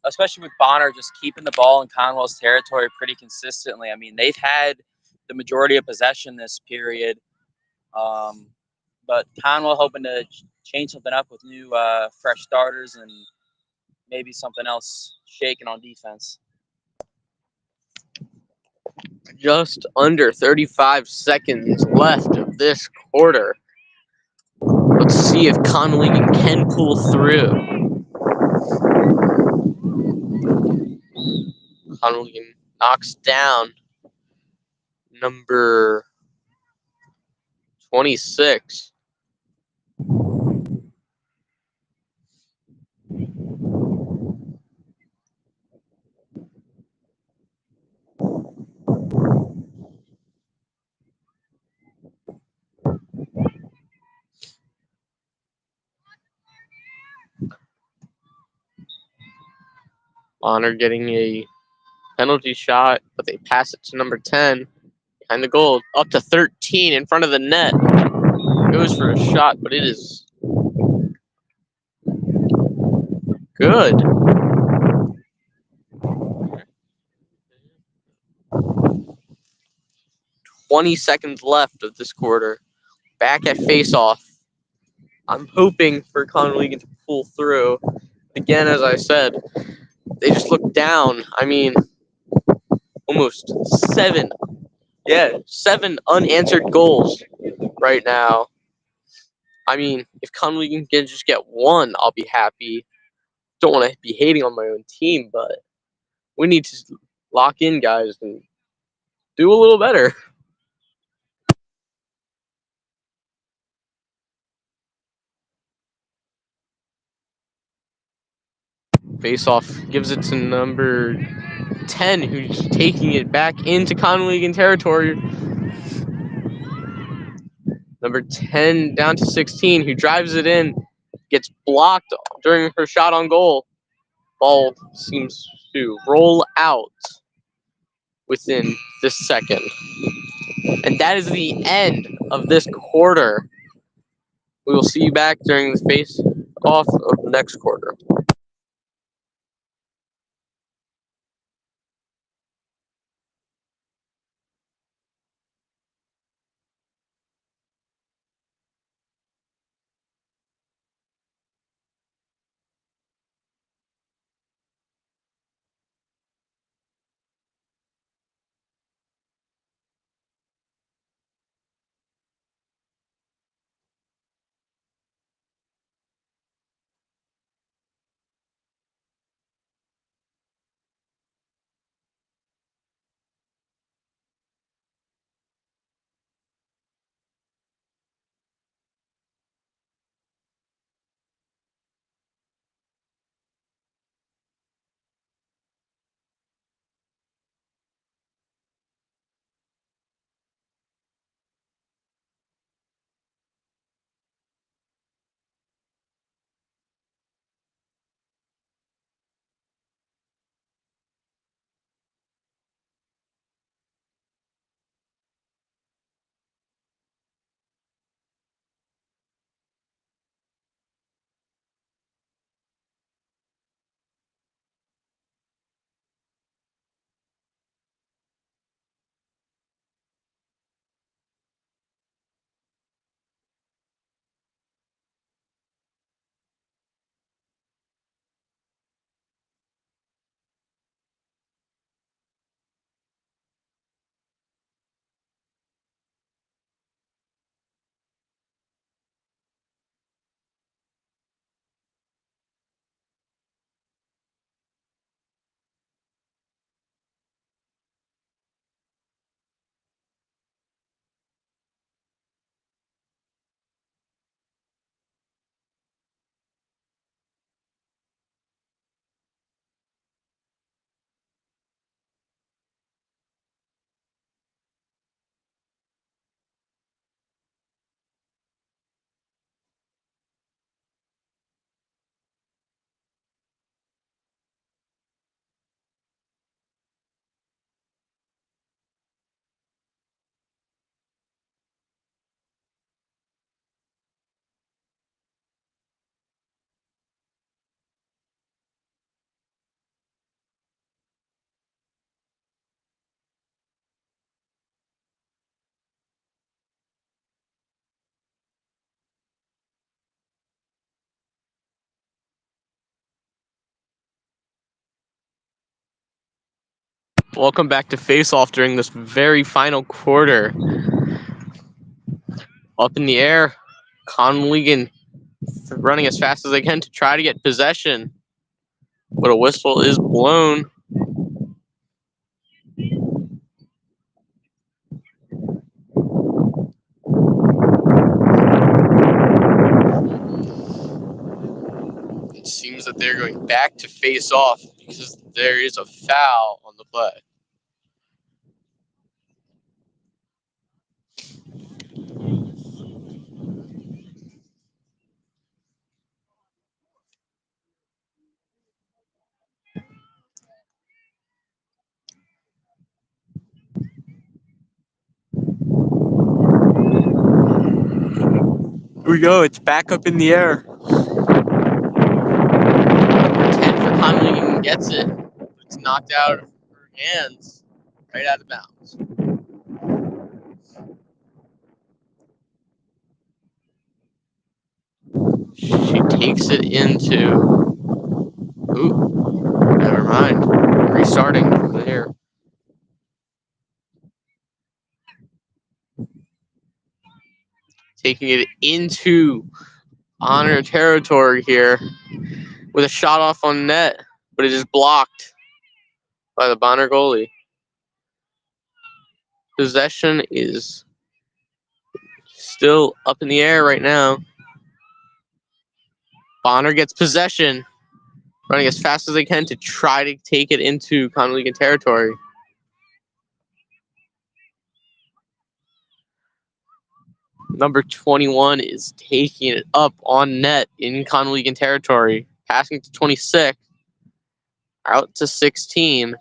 Especially with Bonner just keeping the ball in Conwell's territory pretty consistently. I mean, they've had the majority of possession this period, but Conwell hoping to change something up with new fresh starters and maybe something else shaking on defense. Just under 35 seconds left of this quarter. Let's see if Conwell can pull through. Conwell knocks down number 26. Bonner getting a penalty shot, but they pass it to number 10 behind the goal, up to 13 in front of the net. Goes for a shot, but it is good. 20 seconds left of this quarter. Back at face-off. I'm hoping for Conwell to pull through. Again, as I said, they just look down. I mean, almost 7 unanswered goals right now. I mean, if Conwell can just get 1, I'll be happy. Don't want to be hating on my own team, but we need to lock in, guys, and do a little better. Face-off gives it to number 10, who's taking it back into Conwell territory. Number 10 down to 16, who drives it in, gets blocked during her shot on goal. Ball seems to roll out within this second. And that is the end of this quarter. We will see you back during the face-off of the next quarter. Welcome back to Face Off during this very final quarter. Up in the air, Conwell running as fast as they can to try to get possession. But a whistle is blown. It seems that they're going back to face off because there is a foul on the play. Here we go. It's back up in the air. Number 10 for Conwell gets it. It's knocked out of her hands, right out of bounds. She takes it into. Ooh, never mind. Restarting from here. Taking it into Honor territory here with a shot off on net, but it is blocked by the Bonner goalie. Possession is still up in the air right now. Bonner gets possession, running as fast as they can to try to take it into Conwell territory. Number 21 is taking it up on net in Conwell territory, passing to 26, out to 16.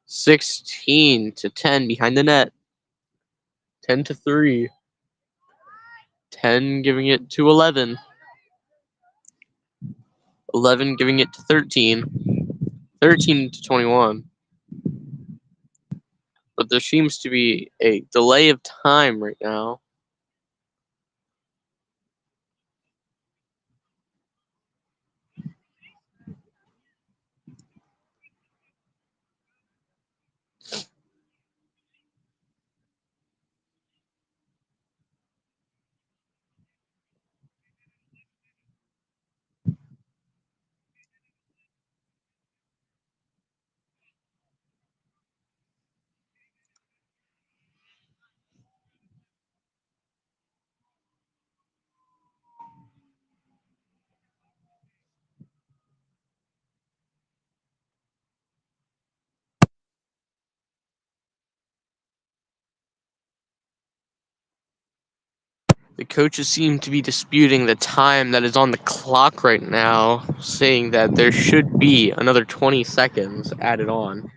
16 to 10 behind the net. 10 to 3. 10 giving it to 11. 11 giving it to 13. 13 to 21. But there seems to be a delay of time right now. The coaches seem to be disputing the time that is on the clock right now, saying that there should be another 20 seconds added on.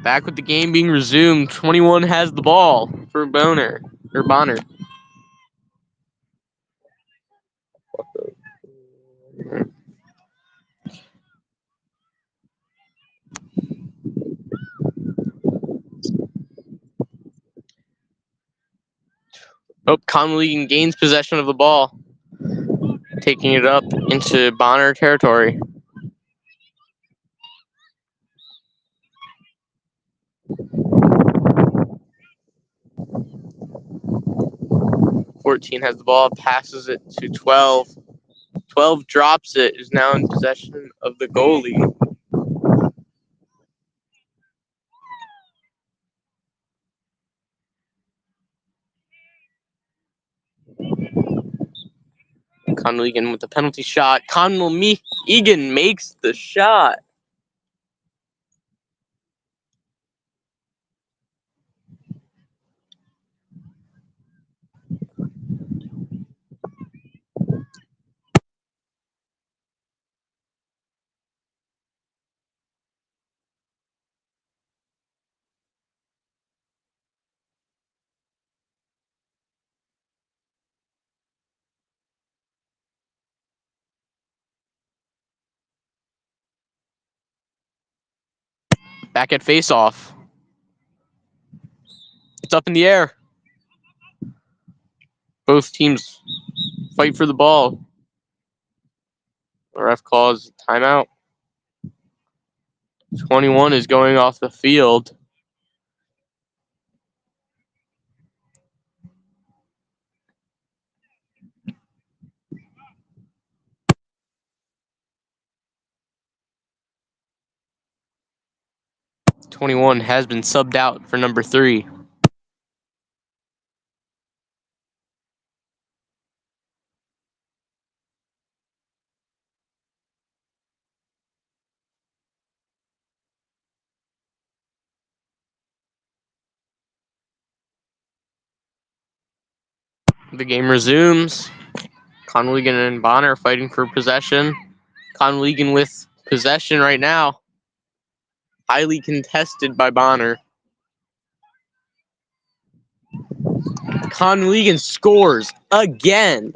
Back with the game being resumed. 21 has the ball for Bonner. Oh, Conwell gains possession of the ball, taking it up into Bonner territory. Fourteen has the ball, passes it to 12. 12 drops it, is now in possession of the goalie. Conwell Egan with the penalty shot. Egan makes the shot. Back at face-off. It's up in the air. Both teams fight for the ball. The ref calls timeout. 21 is going off the field. .21 has been subbed out for number 3. The game resumes. Conwell and Bonner fighting for possession. Conwell with possession right now. Highly contested by Bonner. Conwell scores again.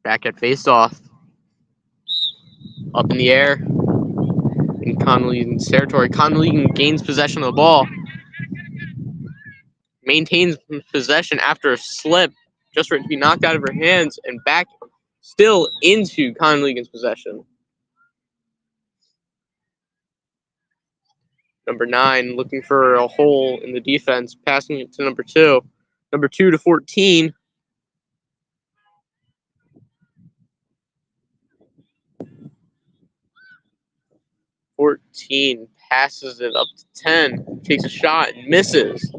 Back at face-off. Up in the air. In Conwell territory. Conwell gains possession of the ball. Maintains possession after a slip, just for it to be knocked out of her hands and back still into Conwell possession. Number 9 looking for a hole in the defense, passing it to number 2. Number 2 to 14. 14 passes it up to 10, takes a shot and misses.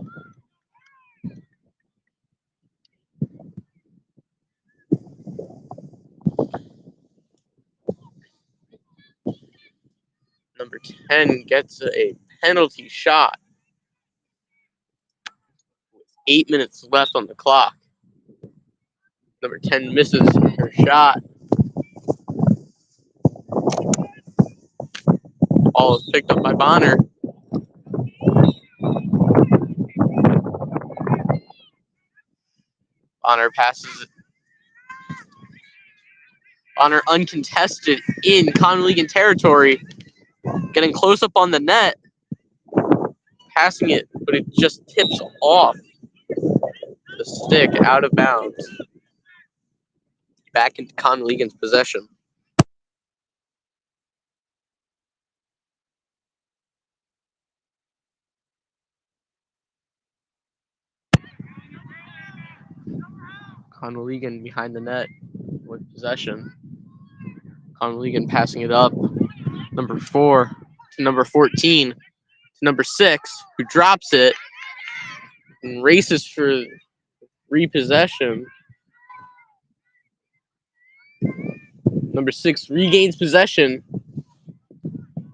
Number 10 gets a penalty shot with 8 minutes left on the clock. Number 10 misses her shot. Ball is picked up by Bonner. Bonner passes it. Bonner uncontested in Conwell territory. Getting close up on the net. Passing it, but it just tips off the stick out of bounds. Back into Conwell possession. Conwell behind the net with possession. Conwell passing it up. Number 4 to number 14 to number 6, who drops it and races for repossession. Number 6 regains possession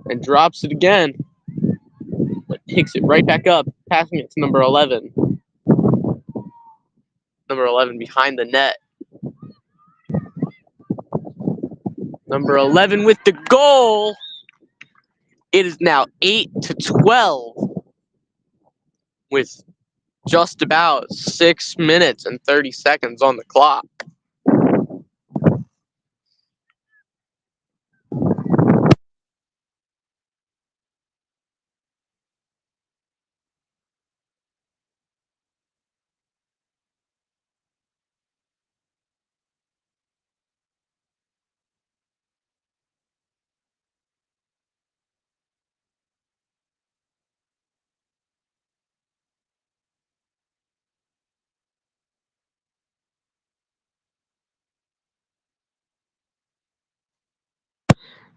and drops it again, but picks it right back up, passing it to number 11. Number 11 behind the net. Number 11 with the goal. It is now 8-12 with just about 6 minutes and 30 seconds on the clock.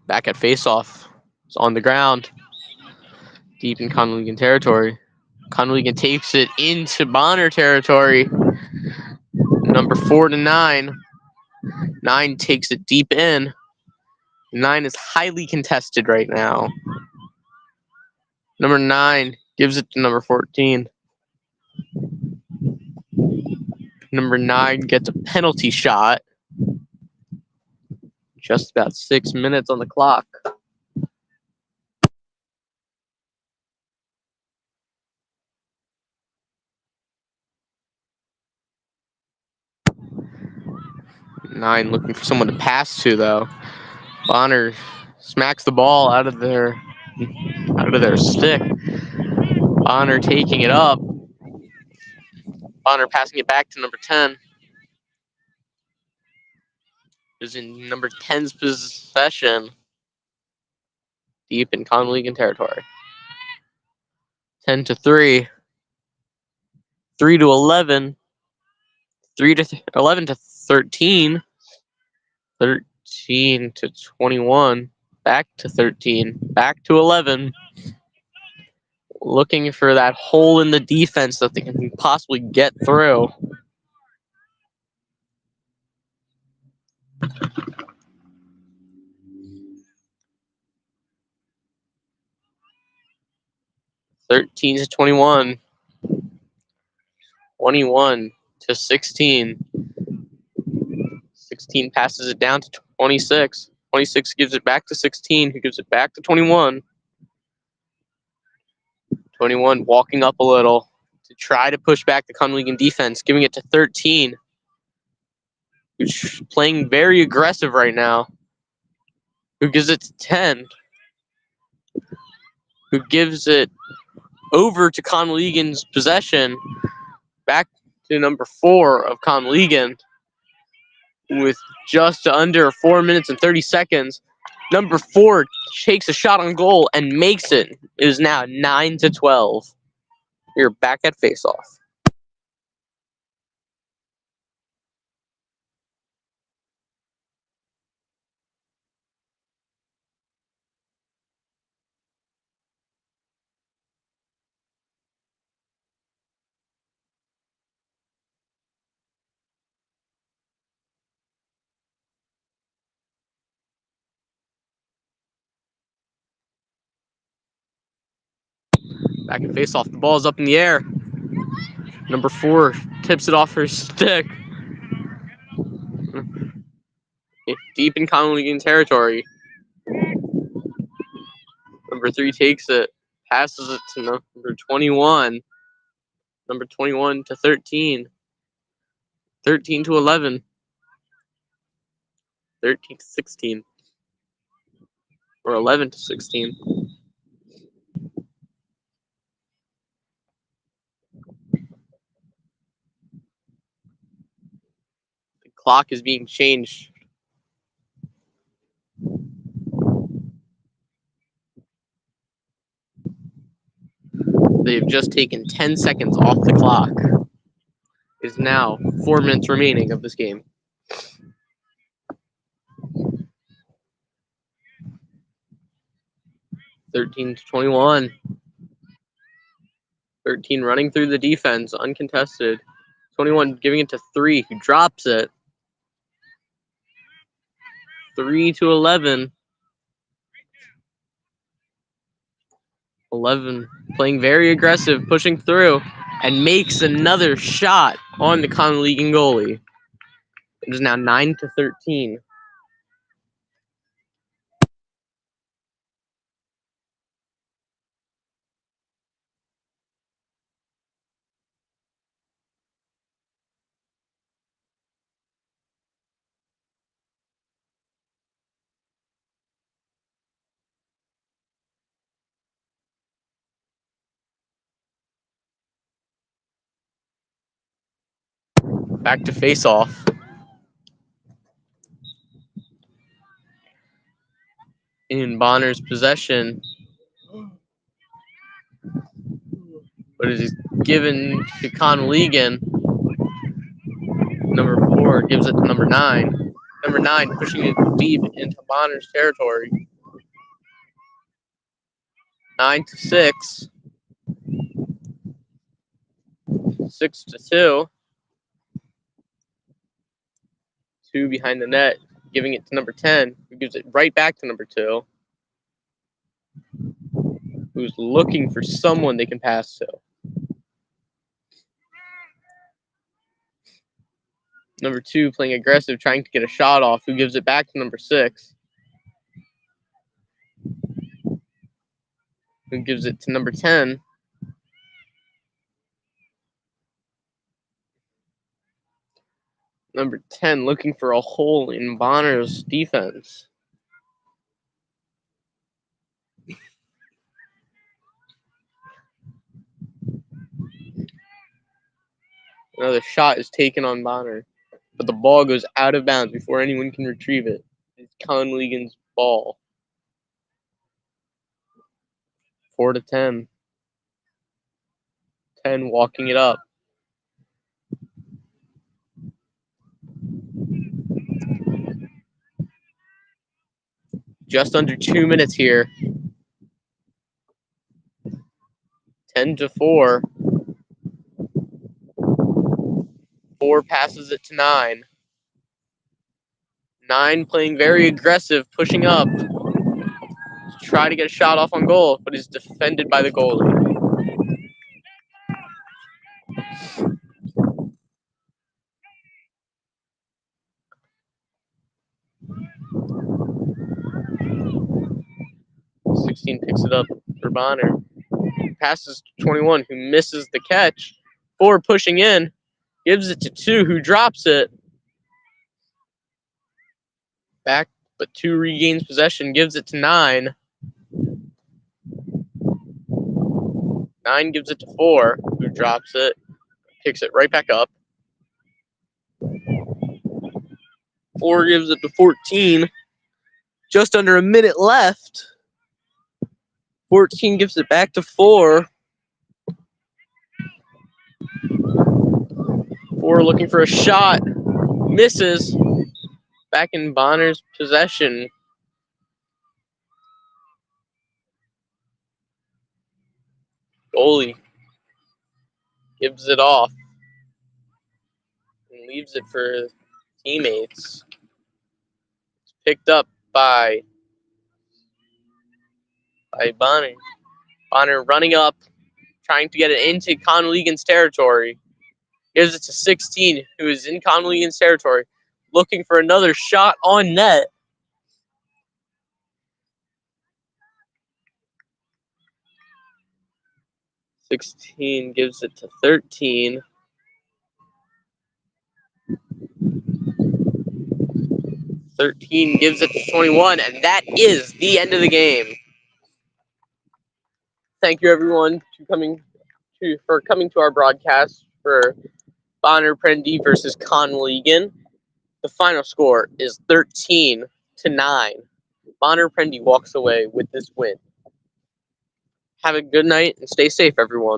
Back at faceoff. It's on the ground, deep in Conwell territory. Conwell takes it into Bonner territory. Number 4 to 9. 9 takes it deep in. 9 is highly contested right now. Number 9 gives it to number 14. Number 9 gets a penalty shot. Just about 6 minutes on the clock. Nine looking for someone to pass to, though. Bonner smacks the ball out of their stick. Bonner taking it up. Bonner passing it back to number 10. Is in number 10's possession. Deep in Conwell territory. 10-3. 3-11. 11 to 13. 13 to 21. Back to 13. Back to 11. Looking for that hole in the defense that they can possibly get through. (13 to 21). 21 to 16. 16 passes it down to 26. 26 gives it back to 16, who gives it back to 21. 21 walking up a little to try to push back the Conwell defense, giving it to 13, who's playing very aggressive right now, who gives it to 10, who gives it over to Conwell-Egan's possession, back to number 4 of Conwell-Egan, with just under 4 minutes and 30 seconds. Number 4 takes a shot on goal and makes it. It is now 9-12. We're back at faceoff. Back at faceoff. The ball is up in the air. Number 4 tips it off her stick. Deep in Conwell territory. Number 3 takes it, passes it to number 21. Number 21 to 13. 13 to 11. 13 to 16. Or 11 to 16. The clock is being changed. They've just taken 10 seconds off the clock. It is now 4 minutes remaining of this game. 13-21. 13 running through the defense, uncontested. 21 giving it to 3, who drops it. 3-11. 11 playing very aggressive, pushing through, and makes another shot on the Conwell Egan goalie. It is now 9-13. Back to face-off. In Bonner's possession. But it is given to Conwell Egan. Number 4 gives it to number 9. Number 9 pushing it deep into Bonner's territory. 9-6. 6-2. 2 behind the net, giving it to number 10, who gives it right back to number 2, who's looking for someone they can pass to. Number 2 playing aggressive, trying to get a shot off, who gives it back to number 6, who gives it to number 10. Number 10 looking for a hole in Bonner's defense. Another shot is taken on Bonner, but the ball goes out of bounds before anyone can retrieve it. It's Conwell Egan's ball. 4-10. 10 walking it up. Just under 2 minutes here. 10-4. 4 passes it to 9. 9 playing very aggressive, pushing up to try to get a shot off on goal, but is defended by the goalie. Sixteen picks it up for Bonner. Passes to 21, who misses the catch. 4 pushing in, gives it to 2, who drops it. Back, but 2 regains possession, gives it to 9. 9 gives it to 4, who drops it, picks it right back up. 4 gives it to 14. Just under a minute left. 14 gives it back to 4. 4 looking for a shot. Misses. Back in Bonner's possession. Goalie gives it off and leaves it for teammates. It's picked up by Bonner. Bonner running up, trying to get it into Conwell Egan's territory. Gives it to 16, who is in Conwell Egan's territory, looking for another shot on net. 16 gives it to 13. 13 gives it to 21, and that is the end of the game. Thank you, everyone, for coming to our broadcast for Bonner Prendie versus Conwell Egan. The final score is 13-9. Bonner Prendie walks away with this win. Have a good night and stay safe, everyone.